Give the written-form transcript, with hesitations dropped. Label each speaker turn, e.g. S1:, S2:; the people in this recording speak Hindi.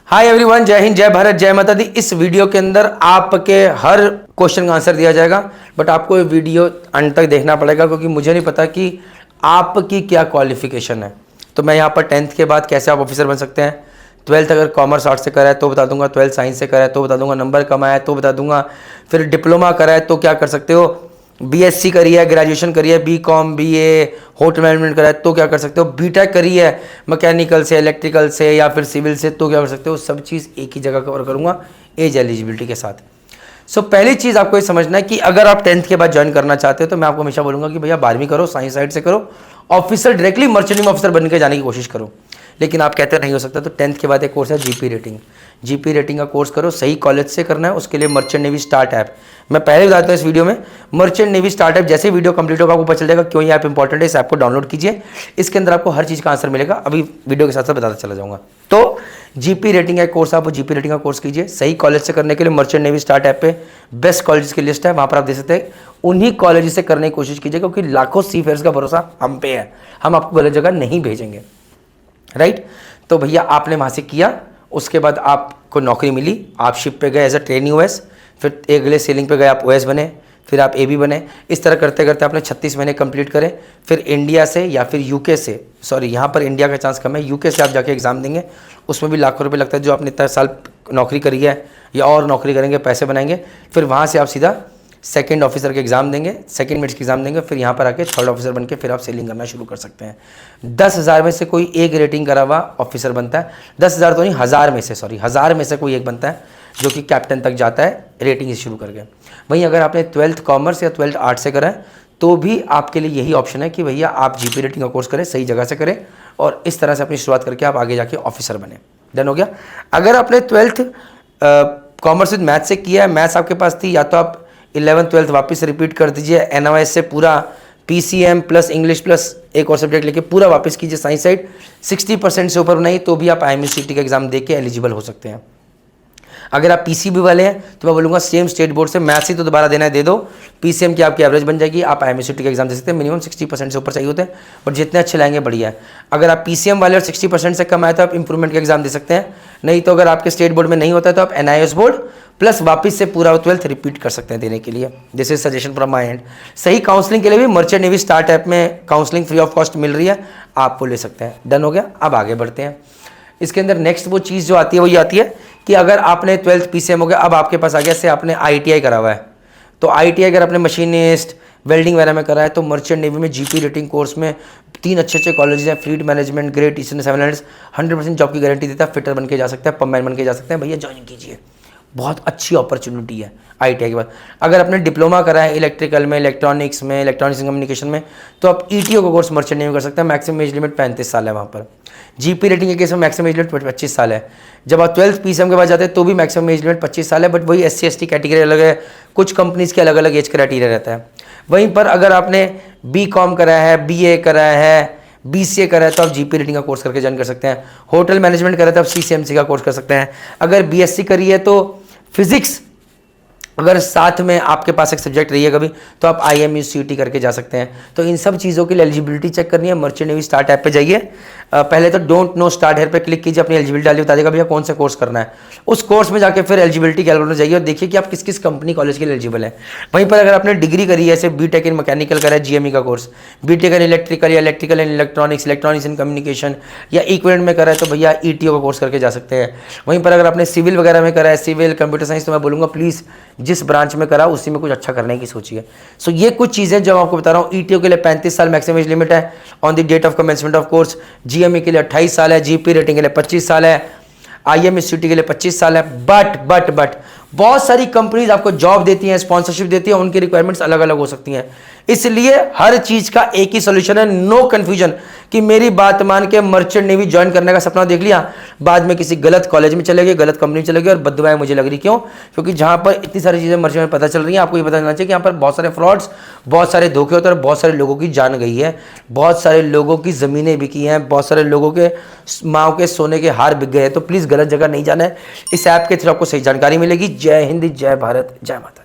S1: हाय एवरीवन, जय हिंद, जय भारत, जय माता दी। इस वीडियो के अंदर आपके हर क्वेश्चन का आंसर दिया जाएगा, बट आपको ये वीडियो अंत तक देखना पड़ेगा क्योंकि मुझे नहीं पता कि आपकी क्या क्वालिफिकेशन है। तो मैं यहाँ पर 10th के बाद कैसे आप ऑफिसर बन सकते हैं, 12th अगर कॉमर्स आर्ट्स से करा है तो बता दूंगा, 12th साइंस से करा है तो बता दूंगा, नंबर कम आया है तो बता दूंगा, फिर डिप्लोमा करा है तो क्या कर सकते हो, बीएससी करी है, ग्रेजुएशन करी है, बीकॉम, बीए, होटल मैनेजमेंट करा है तो क्या कर सकते हो, बीटेक करी है मैकेनिकल से, इलेक्ट्रिकल से या फिर सिविल से तो क्या कर सकते हो। सब चीज़ एक ही जगह कवर करूंगा एज एलिजिबिलिटी के साथ। सो पहली चीज़ आपको ये समझना है कि अगर आप 10th के बाद ज्वाइन करना चाहते हो तो मैं आपको हमेशा बोलूंगा कि भैया 12वीं करो, साइंस साइड से करो, ऑफिसर डायरेक्टली मर्चेंट ऑफिसर बन के जाने की कोशिश करो। लेकिन आप कहते नहीं हो सकता तो 10th के बाद एक कोर्स है जीपी रेटिंग। जीपी रेटिंग का कोर्स करो, सही कॉलेज से करना है। उसके लिए मर्चेंट नेवी स्टार्ट ऐप, मैं पहले बताता हूँ इस वीडियो में, मर्चेंट नेवी स्टार्ट ऐप जैसे वीडियो कंप्लीट होगा आपको पता चल जाएगा क्यों ये ऐप इंपॉर्टेंट है। इस ऐप को डाउनलोड कीजिए, इसके अंदर आपको हर चीज़ का आंसर मिलेगा। अभी वीडियो के साथ साथ बताता चला जाऊंगा। तो जीपी रेटिंग का कोर्स, आप जीपी रेटिंग का कोर्स कीजिए। सही कॉलेज से करने के लिए मर्चेंट नेवी स्टार्ट ऐप पे बेस्ट कॉलेज की लिस्ट है, वहाँ पर आप देख सकते हैं। उन्हीं कॉलेज से करने की कोशिश कीजिए क्योंकि लाखों सी फेयर्स का भरोसा हम पे है, हम आपको गलत जगह नहीं भेजेंगे, राइट। तो भैया आपने वहाँ से किया, उसके बाद आपको नौकरी मिली, आप शिप पे गए एज अ ट्रेनी ओएस, फिर अगले सेलिंग पे गए आप ओएस बने, फिर आप एबी बने। इस तरह करते करते आपने 36 महीने कंप्लीट करे। फिर इंडिया से या फिर यूके से, सॉरी यहाँ पर इंडिया का चांस कम है, यूके से आप जाके एग्जाम देंगे, उसमें भी लाखों रुपये लगता है। जो आपने इतना साल नौकरी करी है या और नौकरी करेंगे, पैसे बनाएंगे, फिर वहाँ से आप सीधा सेकंड ऑफिसर के एग्जाम देंगे, सेकंड मिनट्स के एग्जाम देंगे, फिर यहाँ पर आके थर्ड ऑफिसर बन के फिर आप सेलिंग करना शुरू कर सकते हैं। 10,000 में से कोई एक रेटिंग करा हुआ ऑफिसर बनता है। 10,000 तो नहीं, 1000 में से, सॉरी 1000 में से कोई एक बनता है जो कि कैप्टन तक जाता है रेटिंग से शुरू करके। वहीं अगर आपने 12th कॉमर्स या 12th आर्ट्स से करा है तो भी आपके लिए यही ऑप्शन है कि भैया आप जीपी रेटिंग का कोर्स करें, सही जगह से करें और इस तरह से अपनी शुरुआत करके आप आगे जाके ऑफिसर बने। डन हो गया। अगर आपने 12th कॉमर्स विद मैथ्स से किया है, मैथ्स आपके पास थी, या तो आप 11th 12th वापस रिपीट कर दीजिए, एनओएस से पूरा पीसीएम प्लस इंग्लिश प्लस एक और सब्जेक्ट लेके पूरा वापस कीजिए साइंस साइड। 60% से ऊपर बनाइए तो भी आप IMUCT का एग्जाम दे के एलिजिबल हो सकते हैं। अगर आप पीसीबी वाले हैं तो मैं बोलूँगा सेम स्टेट बोर्ड से मैथ्स ही तो दोबारा देना है, दे दो। पीसीएम की आपकी एवरेज बन जाएगी, आप IMUCT का एग्जाम दे सकते हैं। मिनिमम 60% से ऊपर चाहिए होते हैं, बट जितने अच्छे लाएंगे बढ़िया है। अगर आप पीसीएम वाले और 60% से कम आए तो आप इंप्रूवमेंट का एग्जाम दे सकते हैं। नहीं तो अगर आपके स्टेट बोर्ड में नहीं होता है तो आप NIS बोर्ड प्लस वापस से पूरा 12th रिपीट कर सकते हैं देने के लिए। This is suggestion from my and. सही काउंसलिंग के लिए भी मर्चेंट नेवी स्टार्ट ऐप में काउंसलिंग फ्री ऑफ कॉस्ट मिल रही है, आपको ले सकते हैं। डन हो गया। अब आगे बढ़ते हैं। इसके अंदर नेक्स्ट वो चीज़ जो आती है वो ये आती है कि अगर आपने 12th पीसीएम हो गया, अब आपके पास आ गया से आपने ITI करा हुआ है, तो ITI अगर आपने मशीनिस्ट, वेल्डिंग वगैरह में करा है तो मर्चेंट नेवी में जीपी रेटिंग कोर्स में 3 अच्छे कॉलेज हैं, fleet management, great eastern, 700, 100% job की गारंटी देता है। फिटर बन के जा सकते हैं, पम्पमैन बन के जा सकते हैं। भैया ज्वाइन कीजिए, बहुत अच्छी अपॉर्चुनिटी है ITI के बाद। अगर आपने डिप्लोमा करा है इलेक्ट्रिकल में, इलेक्ट्रॉनिक्स में, इलेक्ट्रॉनिक्स एंड कम्युनिकेशन में, तो आप ETO का कोर्स मर्चेंट नेवी कर सकते हैं। मैक्सिमम एज लिमिट 35 साल है वहाँ पर। जीपी रेटिंग के केस में मैक्सिमम एज लिमिट 25 साल है। जब आप 12th पीसीएम के बाद जाते हैं तो भी मैक्सिमम एज लिमिट 25 साल है, बट वही SC ST कैटेगरी अलग है, कुछ कंपनीज के अलग अलग एज क्राइटेरिया रहता है। वहीं पर अगर आपने BCom करा है, BA करा है, BCA करा है तो आप जीपी रेटिंग का कोर्स करके ज्वाइन कर सकते हैं। होटल मैनेजमेंट करा है तो आप CCMC का कोर्स कर सकते हैं। अगर BSc करी है तो फिजिक्स अगर साथ में आपके पास एक सब्जेक्ट रही है कभी तो आप IMUCT करके जा सकते हैं। तो इन सब चीज़ों के लिए एलिजिबिलिटी चेक करनी है, मर्चेंट नेवी स्टार्ट ऐप पे जाइए। पहले तो डोंट नो स्टार्ट हेयर पे क्लिक कीजिए, अपनी एलिजिबिलिटी डालिए, बता देगा भैया कौन सा कोर्स करना है। उस कोर्स में जाके फिर एलिजिबिलिटी कैलकुलेटर जाइए और देखिए कि आप किस किस कंपनी कॉलेज के लिए एलिजिबल है। वहीं पर अगर आपने डिग्री करी है, जैसे बीटेक इन मैकेनिकल करा है, GME का कोर्स, बीटेक इन इलेक्ट्रिकल या electrical and electronics, electronics in communication या इक्विवेलेंट में करा है तो भैया ETO का कोर्स करके जा सकते हैं। वहीं पर अगर आपने सिविल वगैरह में करा है, सिविल, कंप्यूटर साइंस, तो मैं बोलूँगा प्लीज़ जिस ब्रांच में करा उसी में कुछ अच्छा करने की सोचिए। सो ये कुछ चीजें जो आपको बता रहा हूँ। ETO के लिए 35 साल मैक्सिमम एज लिमिट है on the date of commencement of course. GME के लिए 28 साल है, जीपी रेटिंग के लिए 25 साल है, IMUCT के लिए 25 साल है। बट बहुत सारी कंपनीज आपको जॉब देती हैं, स्पॉन्सरशिप देती है, उनकी रिक्वायरमेंट्स अलग अलग हो सकती हैं। इसलिए हर चीज का एक ही सोल्यूशन है, नो कंफ्यूजन कि मेरी बात मान के मर्चेंट नेवी ज्वाइन करने का सपना देख लिया, बाद में किसी गलत कॉलेज में चले गए, गलत कंपनी में चले गए और बददुआएं मुझे लग रही। क्यों? क्योंकि जहां पर इतनी सारी चीजें मर्चेंट में पता चल रही हैं, आपको ये पता चलना चाहिए कि यहाँ पर बहुत सारे फ्रॉड्स, बहुत सारे धोखे होते हैं और बहुत सारे लोगों की जान गई है, बहुत सारे लोगों की जमीनें बिकी हैं, बहुत सारे लोगों के माँ के सोने के हार बिक गए हैं। तो प्लीज गलत जगह नहीं जाना है, इस ऐप के थ्रू आपको सही जानकारी मिलेगी। जय हिंद, जय भारत, जय माता।